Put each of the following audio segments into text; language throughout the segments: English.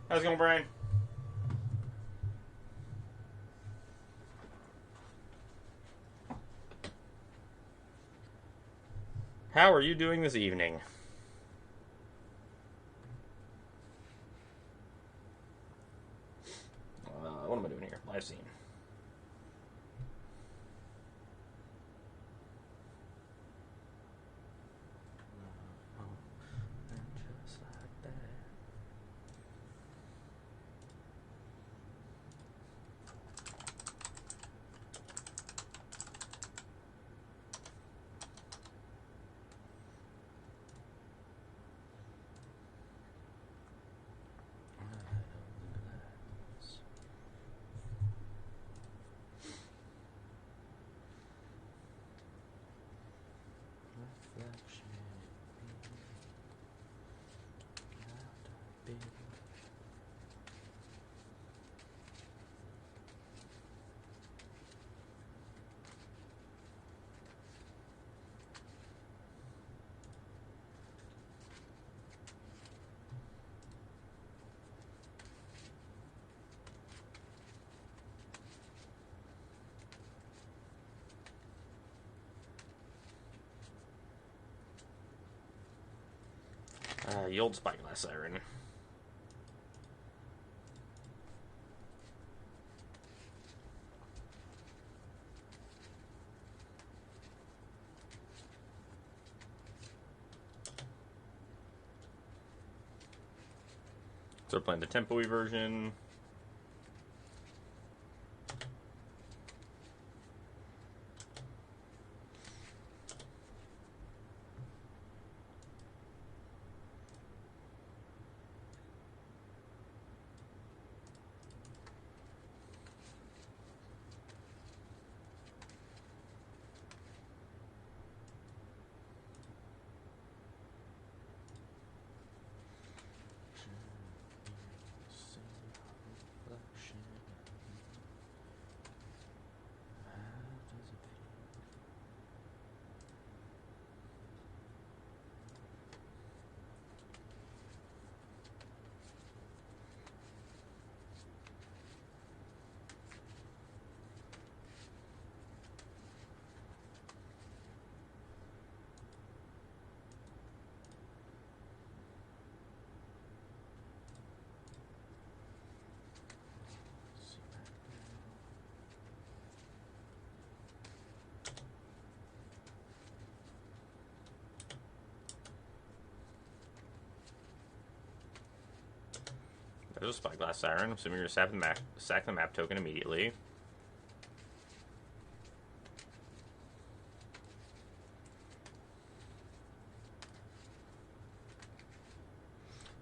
How's it going, Brian? How are you doing this evening? What am I doing here? Live scene. Just like that. The old spyglass siren. So we're playing the tempo-y version. There's a spyglass siren. Assuming you're going to sack the map token immediately. I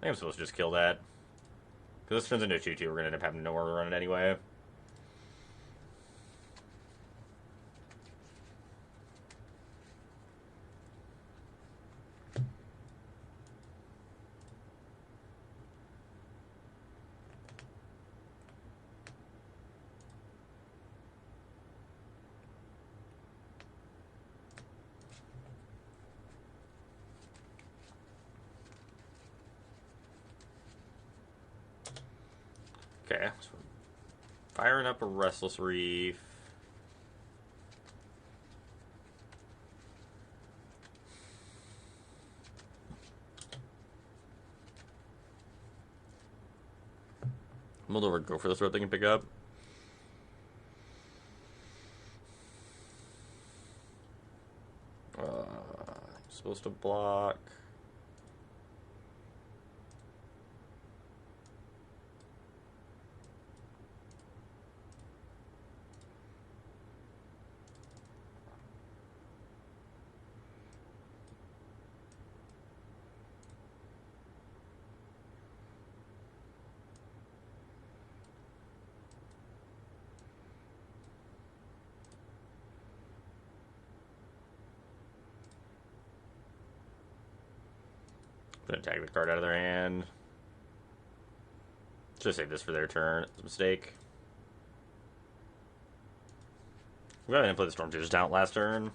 think I'm supposed to just kill that. Because this turns into a 2-2, we're going to end up having nowhere to run it anyway. Okay, so firing up a Restless Reef. Moldova, go for this road they can pick up. Supposed to block. Gonna tag the card out of their hand. Should save this for their turn. It's a mistake. We didn't play the Storm Tears down last turn.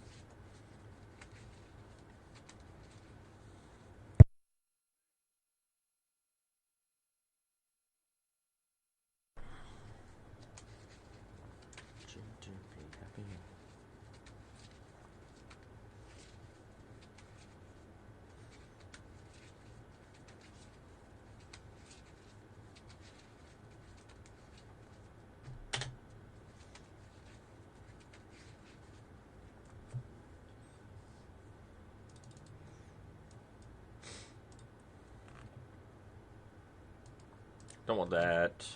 Don't want that.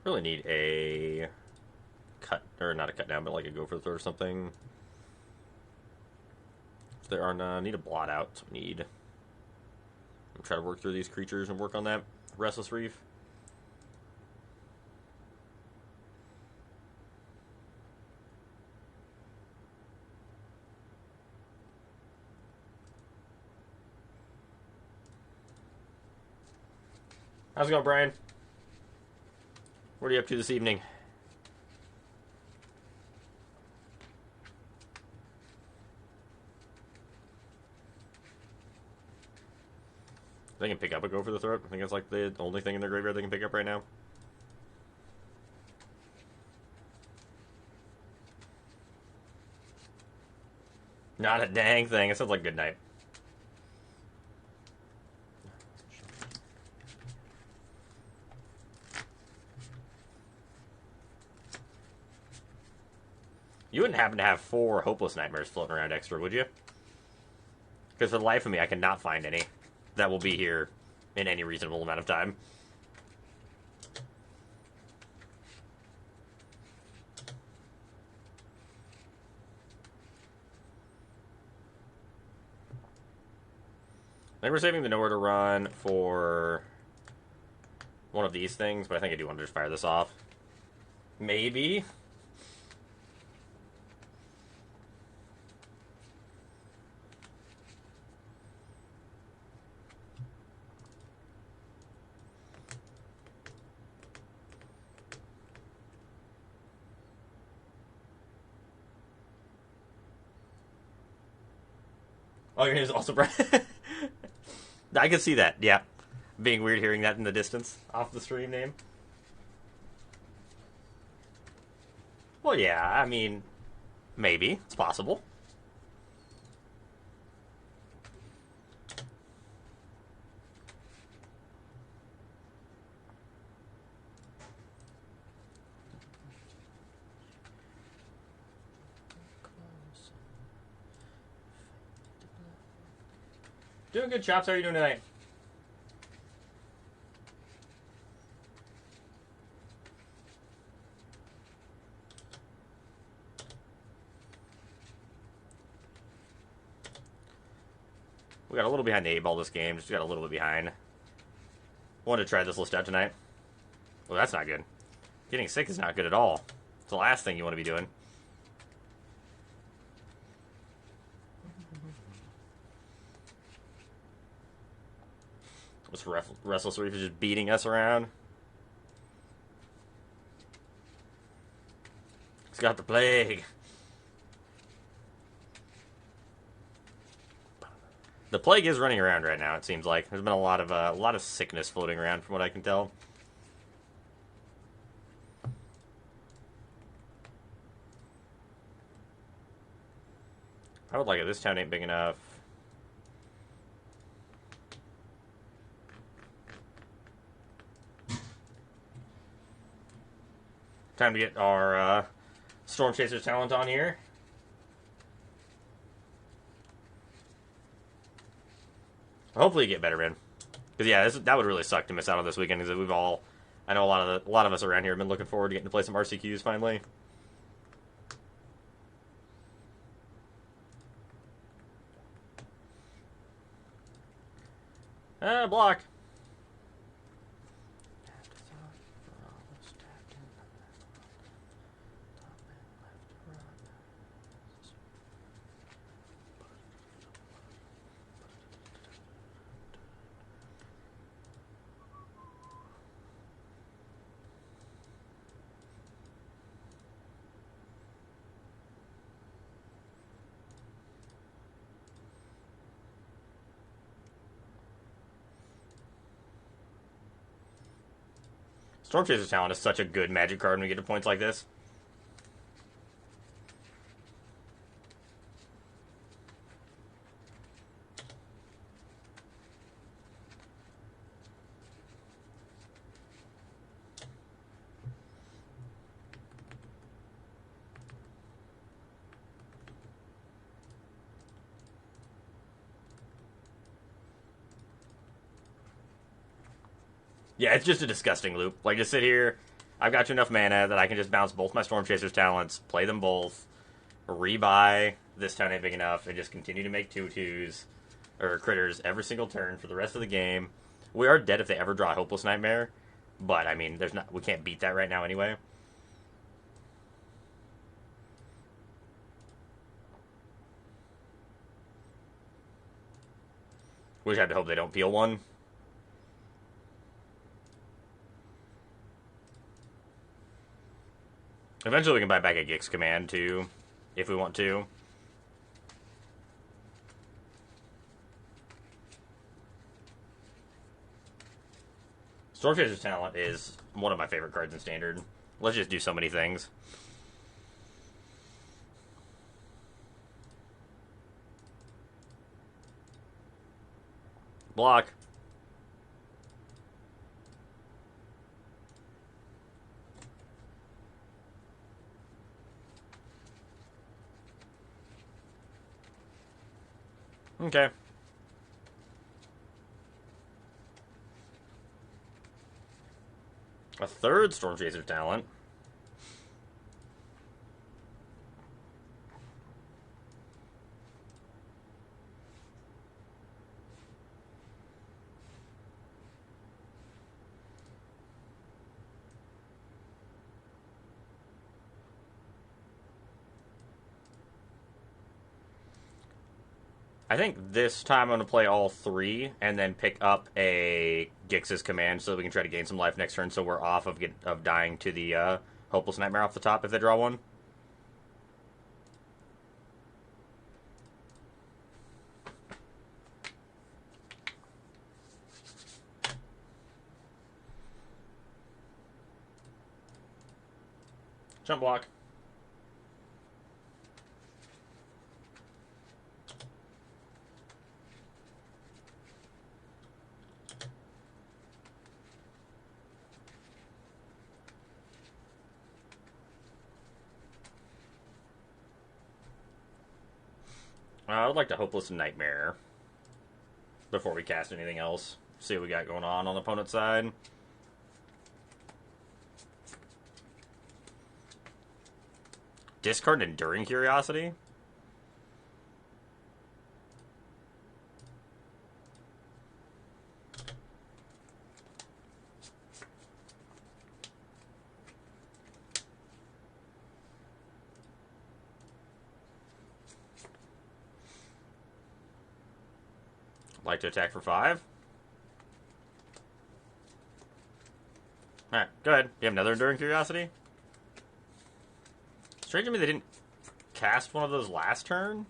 Really need a cut, or not a cut down, but like a go for the throat or something. If there are none, need a blot out. So we need. I'm trying to work through these creatures and work on that restless reef. How's it going, Brian? What are you up to this evening? They can pick up a go for the throat. I think that's like the only thing in their graveyard they can pick up right now. Not a dang thing. It sounds like good night. You wouldn't happen to have 4 Hopeless Nightmares floating around extra, would you? Because for the life of me, I cannot find any that will be here in any reasonable amount of time. I think we're saving the nowhere to run for one of these things, but I think I do want to just fire this off. Maybe. Oh, your name is also Brian. I can see that, yeah. Being weird hearing that in the distance off the stream name. Well, yeah, I mean, maybe. It's possible. Doing good, Chops. How are you doing tonight? We got a little behind the 8 ball this game. Just got a little bit behind. Wanted to try this list out tonight. Well, that's not good. Getting sick is not good at all. It's the last thing you want to be doing. This Restless Reef is just beating us around. It's got the plague. The plague is running around right now. It seems like there's been a lot of sickness floating around, from what I can tell. I would like it. This town ain't big enough. Time to get our Storm Chaser's talent on here. Hopefully you get better, man. Because yeah, that would really suck to miss out on this weekend. Because we've all, I know a lot of us around here have been looking forward to getting to play some RCQs finally. Block. Storm Chaser's talent is such a good Magic card when we get to points like this. Yeah, it's just a disgusting loop. Like, just sit here. I've got you enough mana that I can just bounce both my Storm Chaser's talents, play them both, rebuy this town ain't big enough, and just continue to make 2/2s or critters every single turn for the rest of the game. We are dead if they ever draw a Hopeless Nightmare, but I mean, we can't beat that right now anyway. We just have to hope they don't peel one. Eventually we can buy back a Gix command too, if we want to. Storm Chaser's talent is one of my favorite cards in Standard. Let's just do so many things. Block. Okay. A third Storm Chaser's talent. I think this time I'm going to play all three and then pick up a Gix's command so that we can try to gain some life next turn so we're off of dying to the Hopeless Nightmare off the top if they draw one. Jump block. I would like to Hopeless Nightmare before we cast anything else. See what we got going on the opponent's side. Discard Enduring Curiosity? Like to attack for 5. Alright, go ahead. You have another Enduring Curiosity? Strange to me they didn't cast one of those last turn.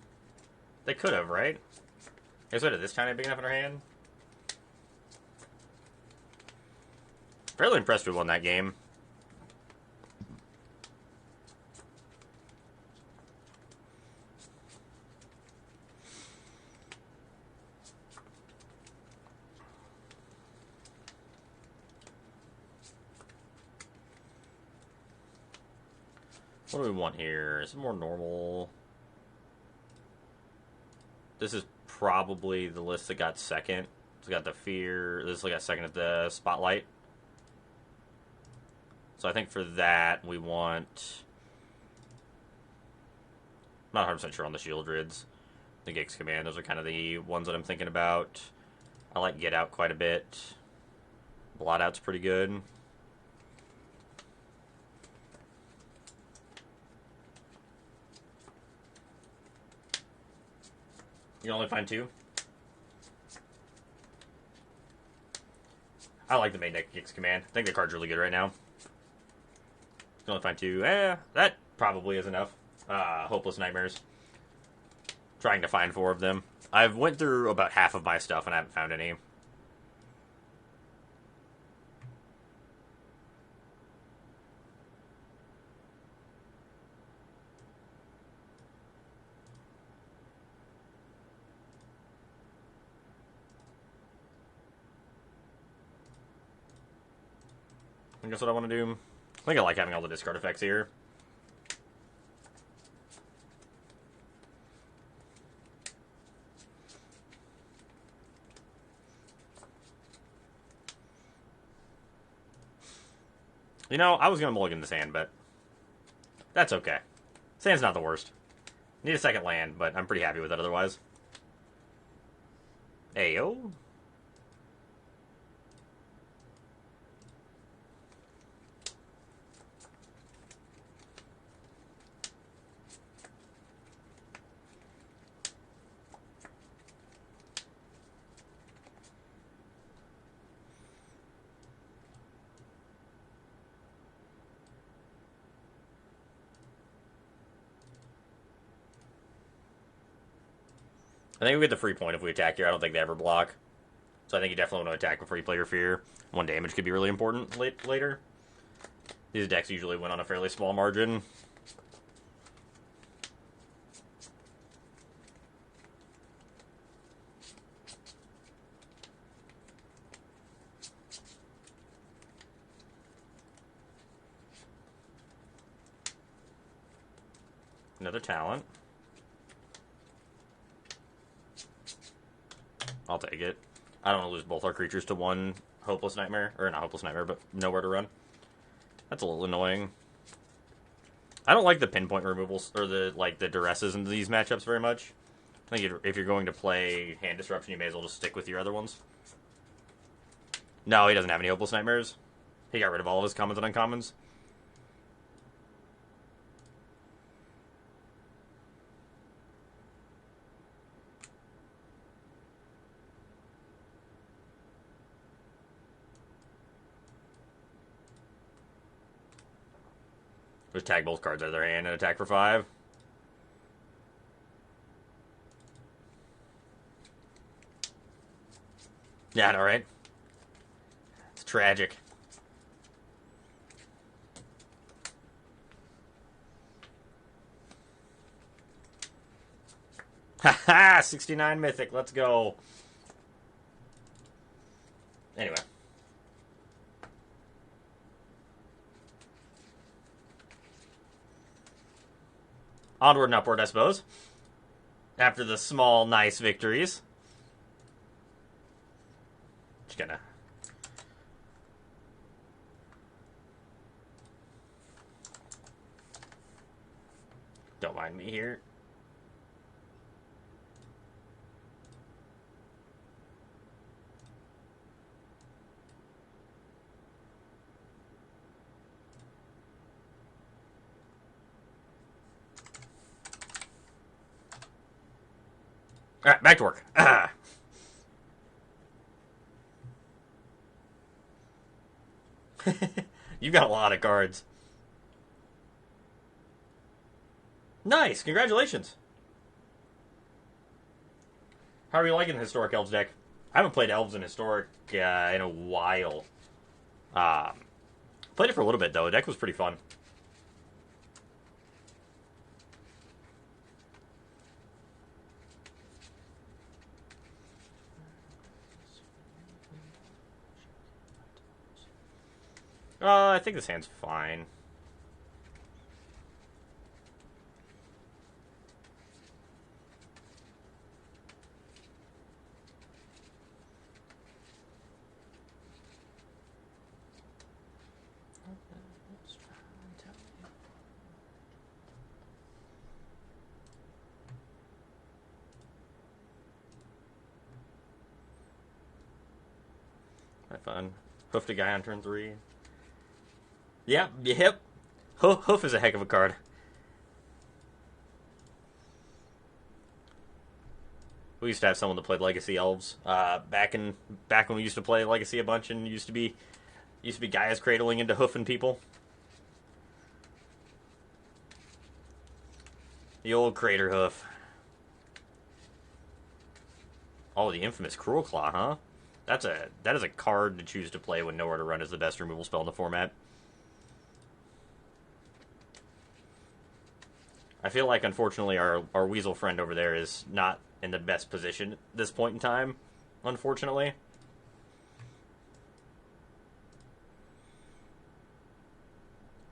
They could have, right? I guess what, did this time ain't big enough in our hand? Fairly impressed we won that game. What do we want here? Is it more normal? This is probably the list that got second. It's got the Fear. This got second at the Spotlight. So I think for that we want... I'm not 100% sure on the Shieldrids. The Gix Command. Those are kind of the ones that I'm thinking about. I like Get Out quite a bit. Blot Out's pretty good. You can only find 2? I like the main deck Gix Command. I think the card's really good right now. You can only find 2. That probably is enough. Hopeless Nightmares. Trying to find 4 of them. I've went through about half of my stuff and I haven't found any. I guess what I want to do... I think I like having all the discard effects here. You know, I was going to mulligan the sand, but that's okay. Sand's not the worst. Need a second land, but I'm pretty happy with it otherwise. Ayo. I think we get the free point if we attack here. I don't think they ever block. So I think you definitely want to attack before you play your fear. 1 damage could be really important later. These decks usually win on a fairly small margin. Another talent. I'll take it. I don't want to lose both our creatures to 1 Hopeless Nightmare. Or not Hopeless Nightmare, but nowhere to run. That's a little annoying. I don't like the pinpoint removals, or the duresses in these matchups very much. I think if you're going to play Hand Disruption, you may as well just stick with your other ones. No, he doesn't have any Hopeless Nightmares. He got rid of all of his commons and uncommons. Just tag both cards out of their hand and attack for 5. Yeah, I know, right? It's tragic. Haha! 69 Mythic, let's go. Anyway. Onward and upward, I suppose. After the small, nice victories. Just gonna... Don't mind me here. Alright, back to work. You've got a lot of cards. Nice, congratulations. How are you liking the Historic Elves deck? I haven't played Elves in Historic in a while. Played it for a little bit, though. The deck was pretty fun. I think this hand's fine. Have fun. Hoofed a guy on turn 3. Yeah, yep. Hoof is a heck of a card. We used to have someone that played Legacy Elves back when we used to play Legacy a bunch, and used to be guys cradling into hoofing people. The old Crater Hoof. Oh, the infamous Cruel Claw, huh? That is a card to choose to play when Nowhere to Run is the best removal spell in the format. I feel like, unfortunately, our weasel friend over there is not in the best position at this point in time, unfortunately.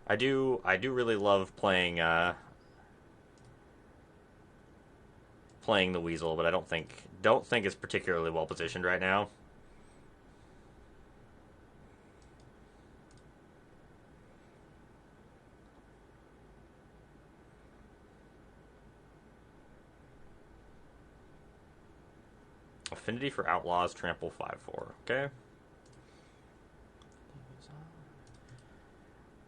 I do really love playing the weasel, but I don't think it's particularly well positioned right now. Affinity for Outlaws, trample 5/4. Okay.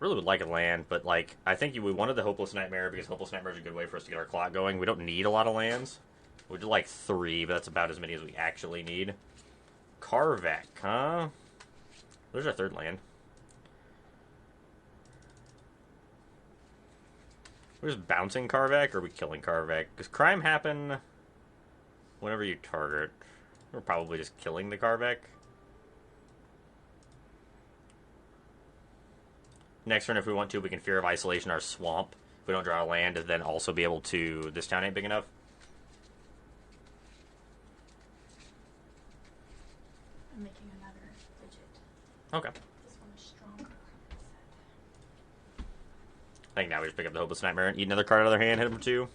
Really would like a land, but like I think we wanted the Hopeless Nightmare because Hopeless Nightmare is a good way for us to get our clock going. We don't need a lot of lands. We do like 3, but that's about as many as we actually need. Karvek, huh? There's our 3rd land. We're just bouncing Karvek, or are we killing Karvek? Does crime happen whenever you target? We're probably just killing the Karvek. Next turn, if we want to, we can Fear of Isolation our swamp. If we don't draw a land, and then also be able to... This town ain't big enough. I'm making another digit. Okay. This one is stronger. I think now we just pick up the Hopeless Nightmare and eat another card out of their hand, hit them for 2.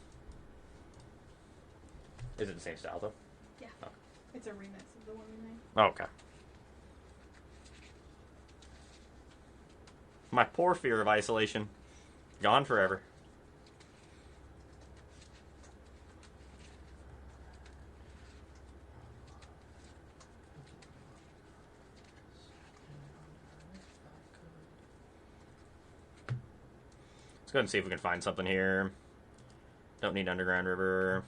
Is it the same style, though? Yeah. Oh. It's a remix of the one we made. Oh, okay. My poor Fear of Isolation. Gone forever. Let's go ahead and see if we can find something here. Don't need Underground River.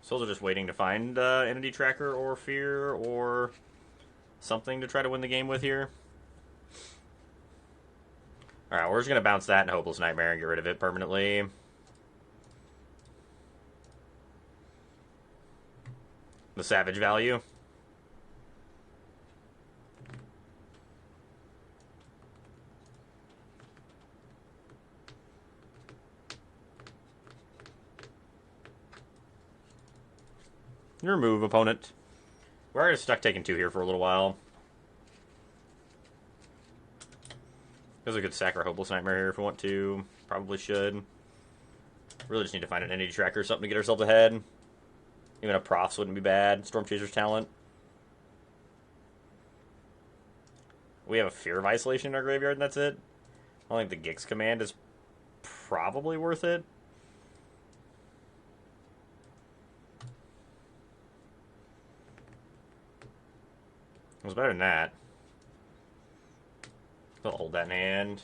Souls are just waiting to find Entity Tracker or Fear or something to try to win the game with here. Alright, we're just going to bounce that and Hopeless Nightmare and get rid of it permanently. The Savage value. Remove opponent. We're already stuck taking 2 here for a little while. There's a good sack or Hopeless Nightmare here if we want to. Probably should. Really just need to find an Entity Tracker or something to get ourselves ahead. Even a Profs wouldn't be bad. Storm Chaser's Talent. We have a Fear of Isolation in our graveyard and that's it. I don't think the Gix command is probably worth it. It was better than that. I'll hold that in hand.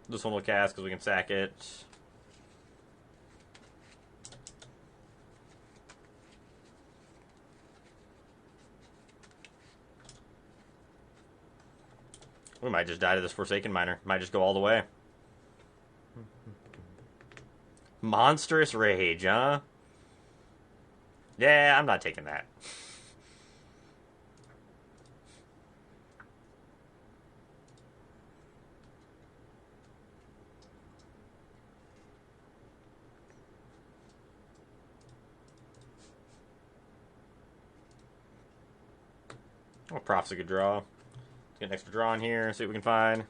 This one will cast because we can sack it. We might just die to this Forsaken Miner. Might just go all the way. Monstrous Rage, huh? Yeah, I'm not taking that. Oh, Prof's a good draw. Let's get an extra draw in here, see what we can find.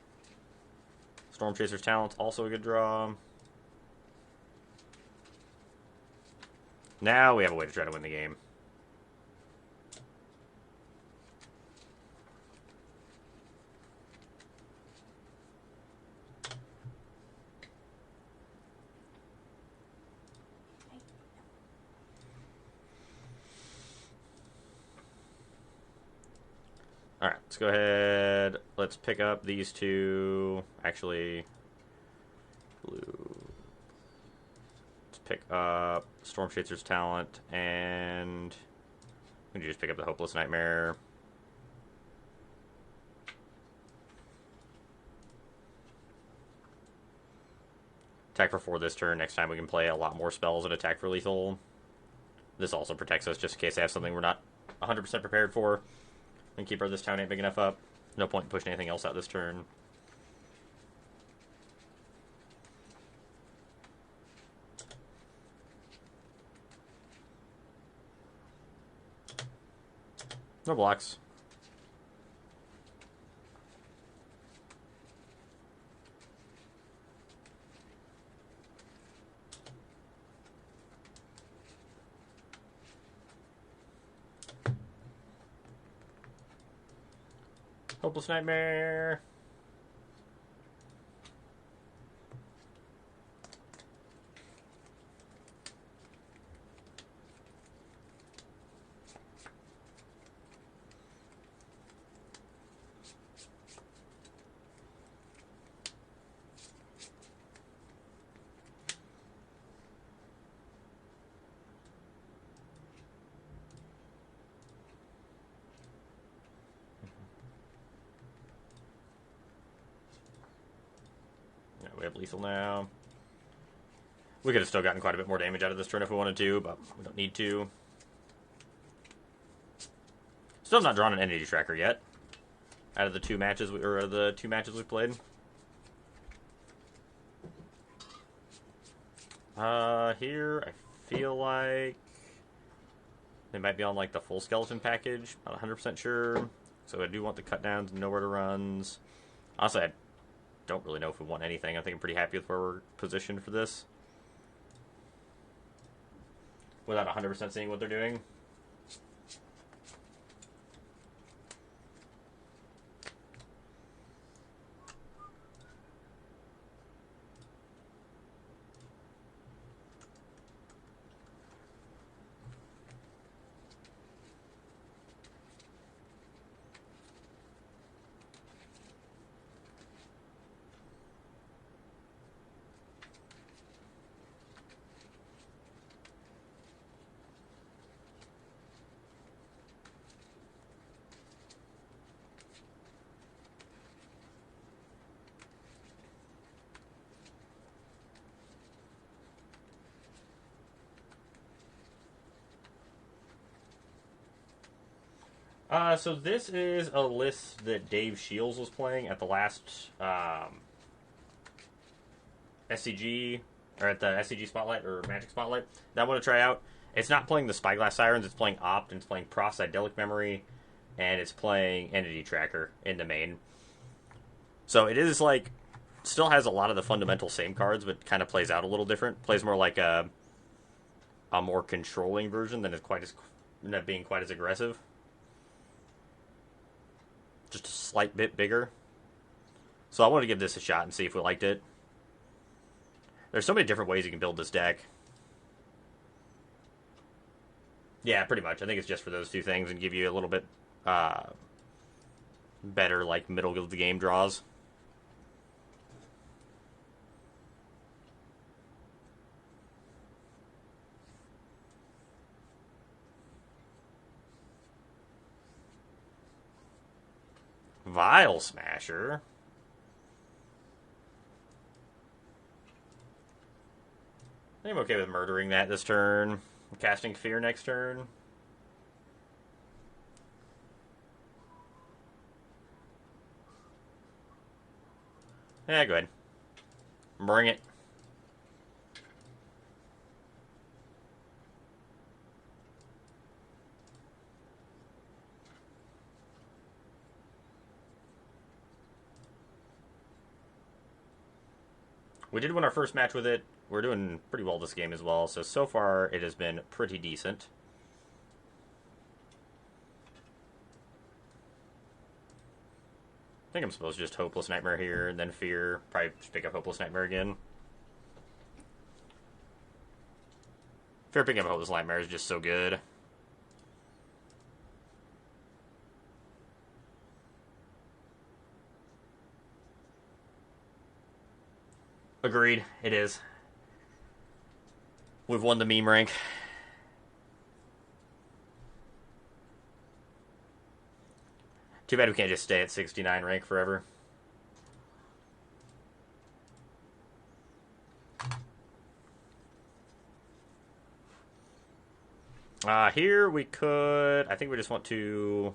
Storm Chaser's Talent's also a good draw. Now we have a way to try to win the game. Alright, let's go ahead. Let's pick up these 2. Actually, blue. Let's pick up Storm Chaser's Talent, and we can just pick up the Hopeless Nightmare. Attack for 4 this turn. Next time we can play a lot more spells and attack for lethal. This also protects us just in case I have something we're not 100% prepared for. And keep our this town ain't big enough up. No point in pushing anything else out this turn. No blocks. Hopeless Nightmare. We have lethal now. We could have still gotten quite a bit more damage out of this turn if we wanted to, but we don't need to. Still not drawn an energy tracker yet. Out of the two matches we played. Here I feel like they might be on like the full skeleton package. Not 100% sure. So I do want the cut downs and know where to runs. Honestly, I don't really know if we want anything. I think I'm pretty happy with where we're positioned for this. Without 100% seeing what they're doing. So this is a list that Dave Shields was playing at the last SCG, or at the SCG Spotlight, or Magic Spotlight, that I want to try out. It's not playing the Spyglass Sirens, it's playing Opt, and it's playing Psychedelic Memory, and it's playing Entity Tracker in the main. So it is like, still has a lot of the fundamental same cards, but kind of plays out a little different. Plays more like a more controlling version than not being quite as aggressive. Just a slight bit bigger. So I wanted to give this a shot and see if we liked it. There's so many different ways you can build this deck. Yeah, pretty much. I think it's just for those two things and give you a little bit better, like, middle of the game draws. Vial Smasher. I think I'm okay with murdering that this turn. Casting Fear next turn. Yeah, go ahead. Bring it. We did win our first match with it. We're doing pretty well this game as well. So far, it has been pretty decent. I think I'm supposed to just Hopeless Nightmare here, and then Fear. Probably just pick up Hopeless Nightmare again. Fear picking up Hopeless Nightmare is just so good. Agreed, it is. We've won the meme rank. Too bad we can't just stay at 69 rank forever. Here we could... I think we just want to...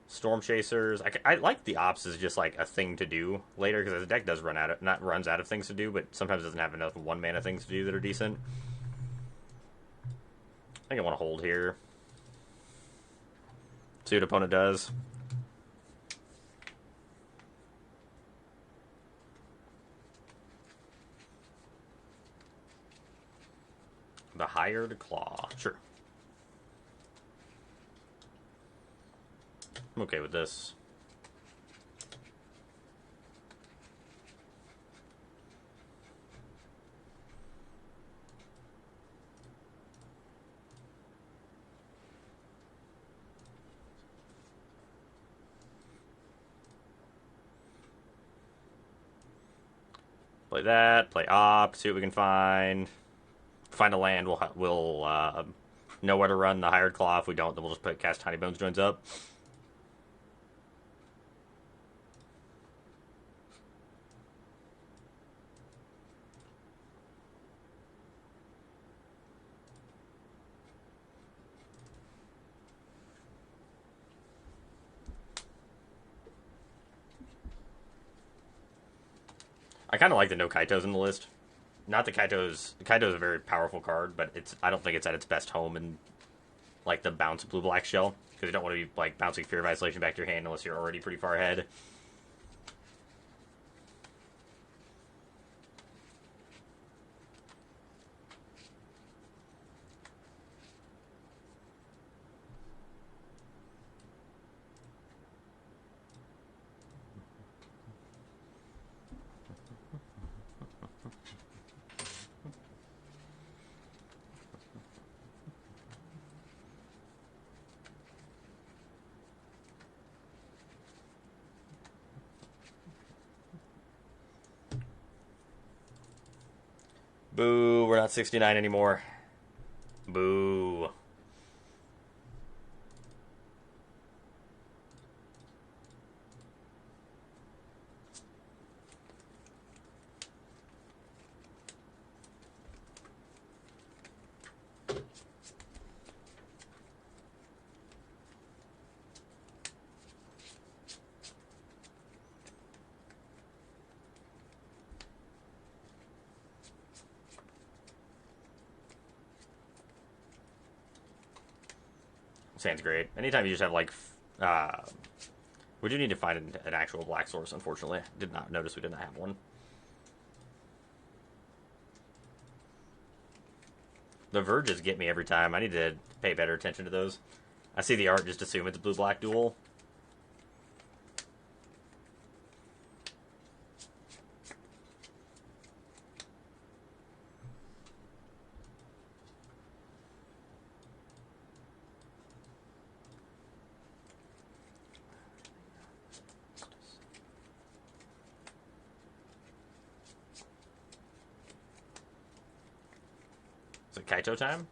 Storm Chasers. I like the Ops as just like a thing to do later, because the deck does runs out of things to do, but sometimes doesn't have enough 1-mana things to do that are decent. I think I want to hold here. See what opponent does. The Hired Claw. Sure. I'm okay with this. Play that, play op, see what we can find. Find a land, we'll know where to run the hired claw. If we don't, then we'll just cast Tiny Bones Joins up. I kind of like the no Kaitos in the list. Not the Kaitos. Kaito's a very powerful card, but I don't think it's at its best home in like the bounce blue-black shell, because you don't want to be like bouncing Fear of Isolation back to your hand unless you're already pretty far ahead. Boo, we're not 69 anymore. Boo. Sand's great. Anytime you just have like, we do need to find an actual black source. Unfortunately, did not notice we did not have one. The Verges get me every time. I need to pay better attention to those. I see the art, just assume it's a blue-black duel. Is it Kaito time?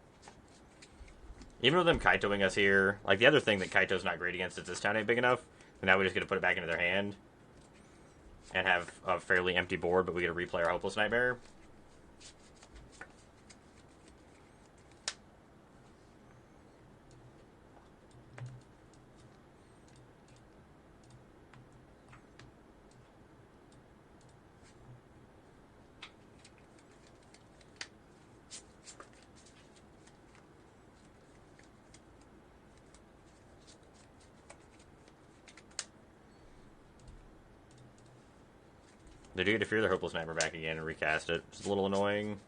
Even with them Kaitoing us here, like the other thing that Kaito's not great against is this town ain't big enough. And now we just get to put it back into their hand and have a fairly empty board, but we get to replay our Hopeless Nightmare. They do get to fear their Hopeless Nightmare back again and recast it. It's a little annoying.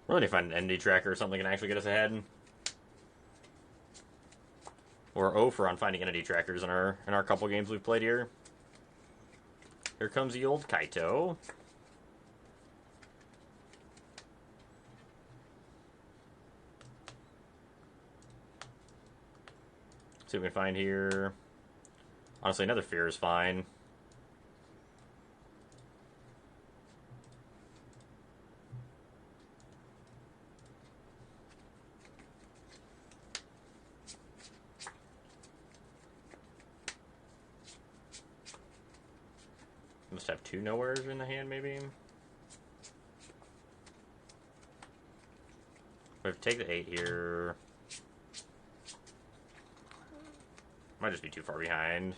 Really need to find an enemy tracker or something that can actually get us ahead. We're 0 for on finding entity trackers in our couple games we've played here. Here comes the old Kaito. See what we can find here. Honestly, another fear is fine. Must have two nowheres in the hand, maybe. We have to take the 8 here. Might just be too far behind.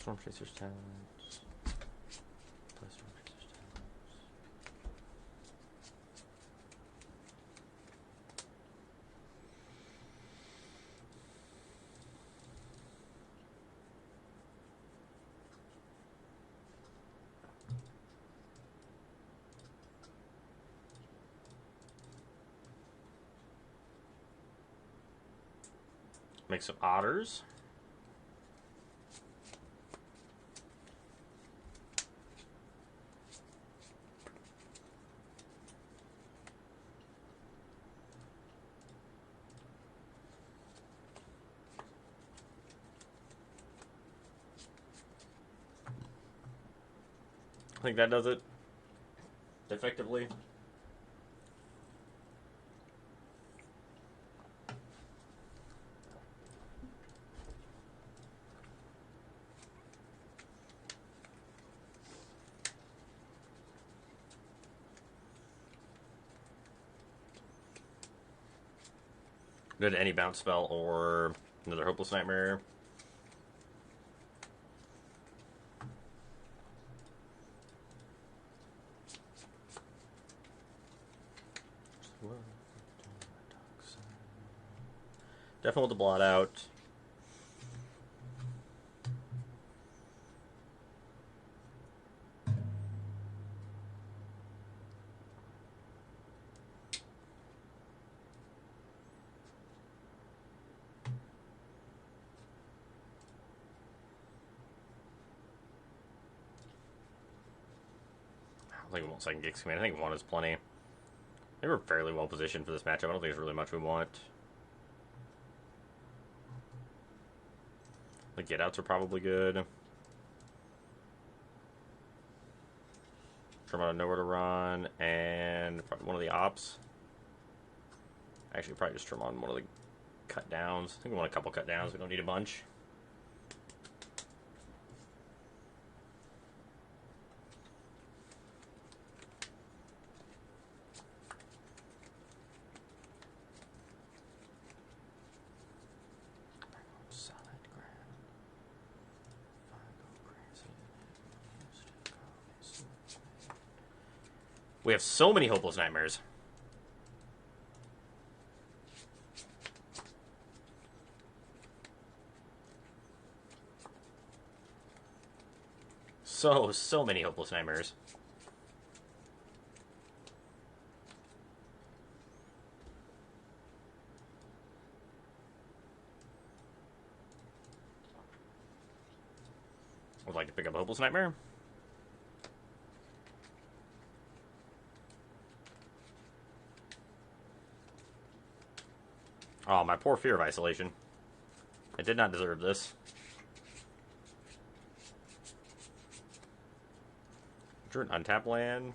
Storm Chaser's talent. Play Storm Chaser's talent. Make some otters. I think that does it effectively. Good any bounce spell or another Hopeless Nightmare. Definitely with the blot out. I think we want second Gix Command. I think one is plenty. I think we're fairly well positioned for this matchup. I don't think there's really much we want. The get outs are probably good. Trim out of nowhere to run, and probably one of the ops. Actually, probably just trim on one of the cut downs. I think we want a couple cut downs. We don't need a bunch. We have so many Hopeless Nightmares. So many Hopeless Nightmares. I would like to pick up a Hopeless Nightmare. Oh, my poor Fear of Isolation. I did not deserve this. Drew an untap land.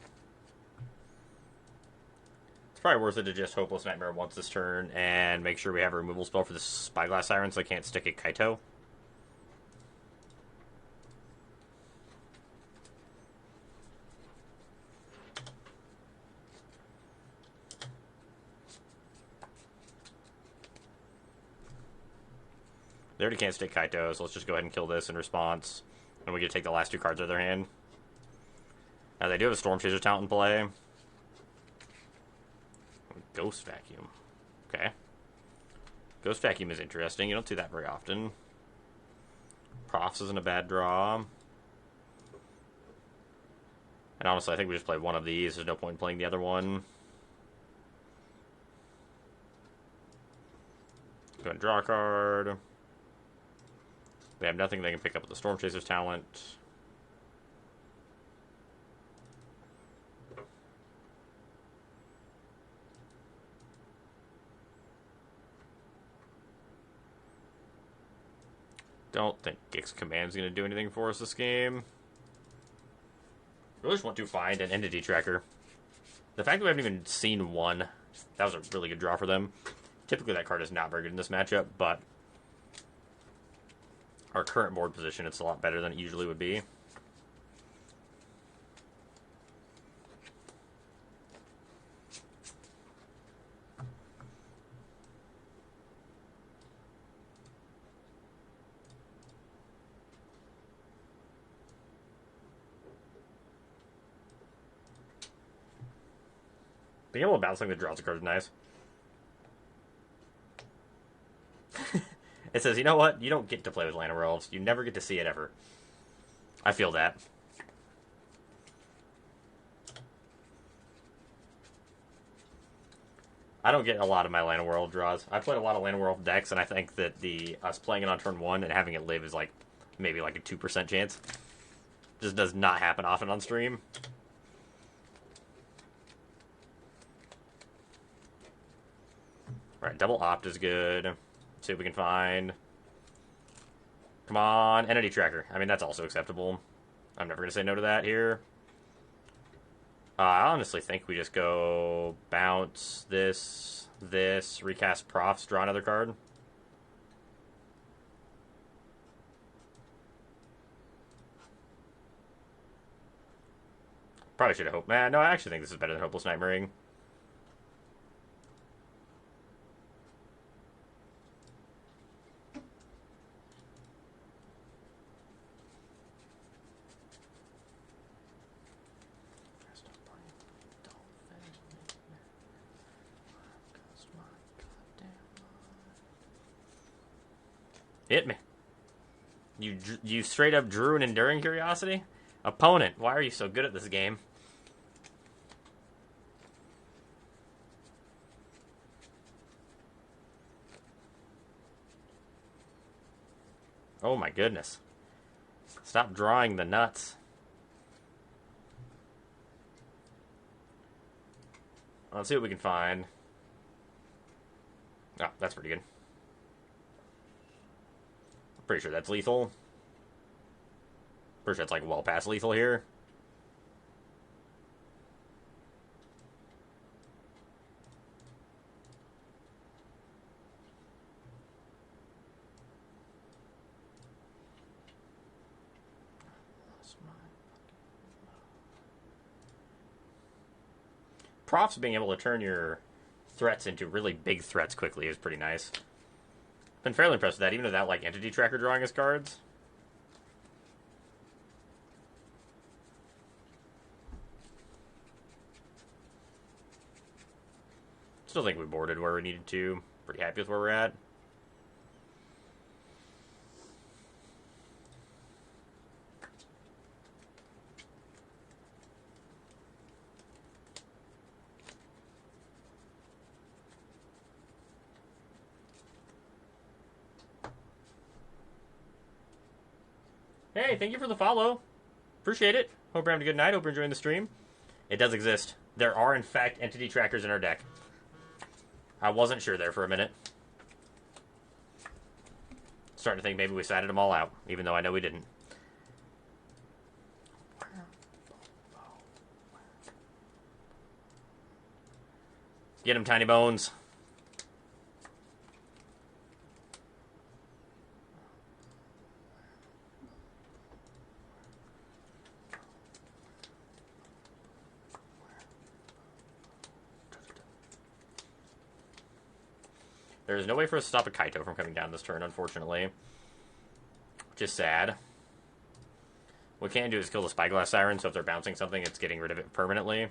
It's probably worth it to just Hopeless Nightmare once this turn and make sure we have a removal spell for the Spyglass Siren so I can't stick a Kaito. They already can't stick Kaito, so let's just go ahead and kill this in response. And we get to take the last two cards out of their hand. Now, they do have a Storm Chaser talent in play. Ghost Vacuum. Okay. Ghost Vacuum is interesting. You don't see that very often. Profs isn't a bad draw. And honestly, I think we just play one of these. There's no point in playing the other one. Go ahead and draw a card. They have nothing they can pick up with the Storm Chaser's talent. Don't think Gix Command's going to do anything for us this game. Really just want to find an Entity Tracker. The fact that we haven't even seen one, that was a really good draw for them. Typically that card is not very good in this matchup, but our current board position, it's a lot better than it usually would be. Being able to bounce something that draws a card is nice. It says, you know what? You don't get to play with Land of Worlds. You never get to see it ever. I feel that. I don't get a lot of my Land of World draws. I played a lot of Land of World decks, and I think that us playing it on turn 1 and having it live is like maybe like a 2% chance. Just does not happen often on stream. Alright, double opt is good. Let's see what we can find. Come on, entity tracker. I mean, that's also acceptable. I'm never going to say no to that here. I honestly think we just go bounce this, recast profs, draw another card. Probably should have hoped. Man, no, I actually think this is better than Hopeless Nightmaring. Hit me. You straight up drew an Enduring Curiosity? Opponent, why are you so good at this game? Oh my goodness. Stop drawing the nuts. Let's see what we can find. Oh, that's pretty good. Pretty sure that's lethal. Pretty sure it's like well past lethal here. Profs being able to turn your threats into really big threats quickly is pretty nice. Been fairly impressed with that, even without like entity tracker drawing his cards. Still think we boarded where we needed to. Pretty happy with where we're at. Hey, thank you for the follow. Appreciate it. Hope you're having a good night. Hope you're enjoying the stream. It does exist. There are, in fact, entity trackers in our deck. I wasn't sure there for a minute. Starting to think maybe we sided them all out, even though I know we didn't. Get him, Tiny Bones. There is no way for us to stop a Kaito from coming down this turn, unfortunately. Which is sad. What we can do is kill the Spyglass Siren, so if they're bouncing something, it's getting rid of it permanently.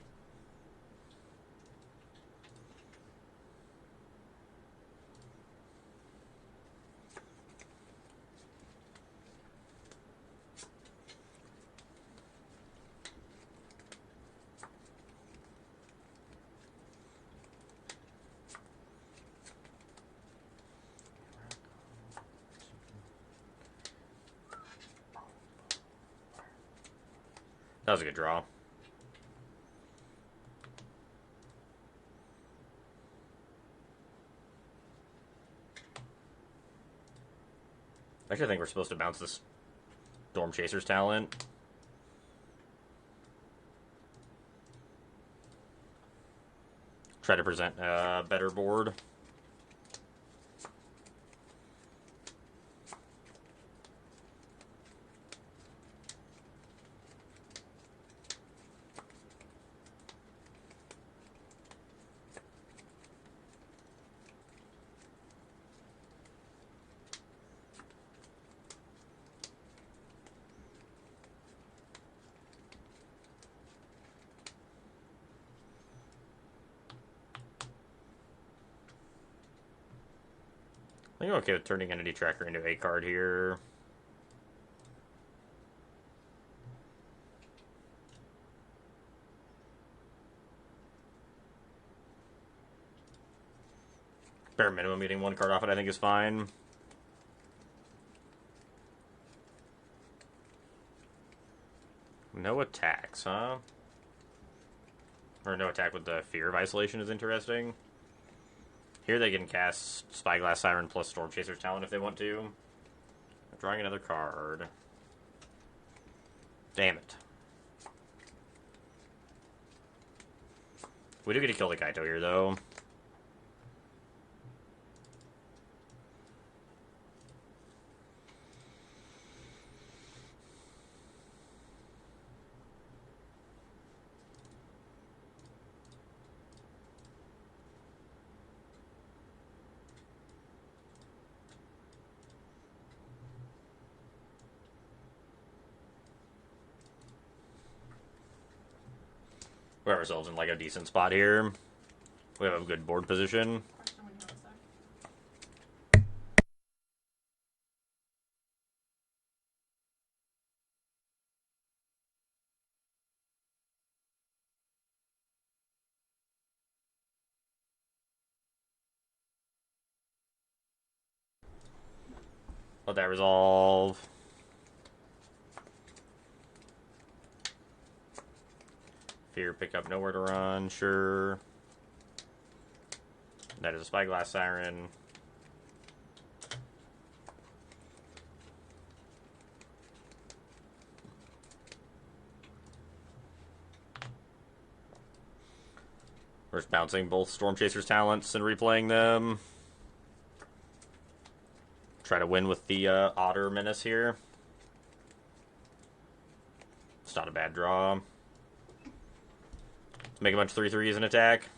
That was a good draw. Actually, I think we're supposed to bounce this Storm Chaser's talent. Try to present a better board. think I'm okay with turning Entity Tracker into a card here. Bare minimum getting one card off it I think is fine. No attacks, huh? Or no attack with the Fear of Isolation is interesting. Here they can cast Spyglass Siren plus Storm Chaser's Talent if they want to. Drawing another card. Damn it. We do get to kill the Kaito here, though. We have ourselves in like a decent spot here. We have a good board position. Let that resolve. Fear, pick up, nowhere to run, sure. That is a Spyglass Siren. We're just bouncing both Storm Chaser's talents and replaying them. Try to win with the Otter Menace here. It's not a bad draw. Make a bunch of 3/3s and attack.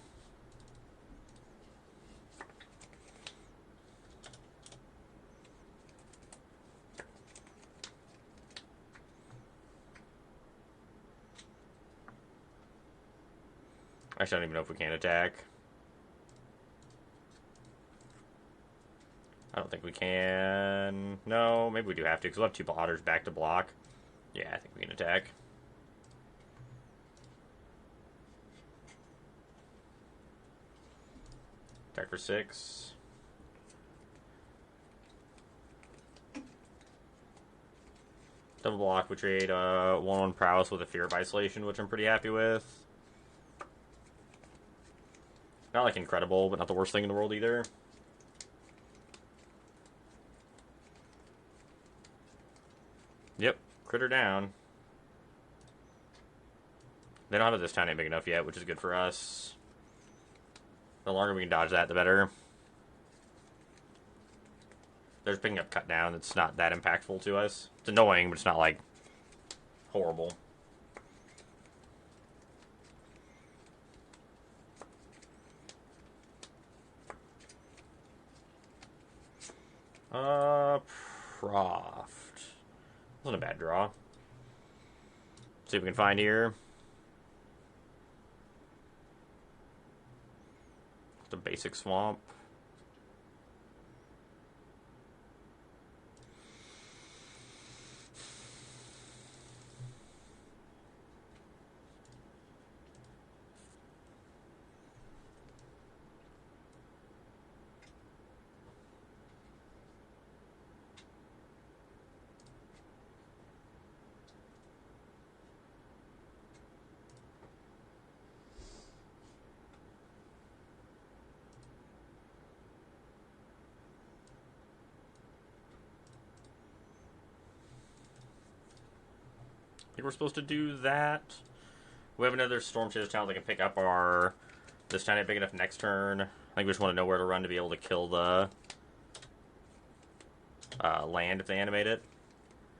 Actually, I don't even know if we can attack. I don't think we can. No, maybe we do have to, because we'll have 2 Otters back to block. Yeah, I think we can attack. Attack for 6. Double block, we trade 1/1 prowess with a Fear of Isolation, which I'm pretty happy with. Not like incredible, but not the worst thing in the world either. Yep, critter down. They don't have this town ain't big enough yet, which is good for us. The longer we can dodge that, the better. They're just picking up cut down. It's not that impactful to us. It's annoying, but it's not like horrible. Proft. Wasn't a bad draw. See what we can find here. The basic swamp. I think we're supposed to do that. We have another Storm Chaser talent that can pick up our this time ain't big enough next turn. I think we just want to know where to run to be able to kill the land if they animate it.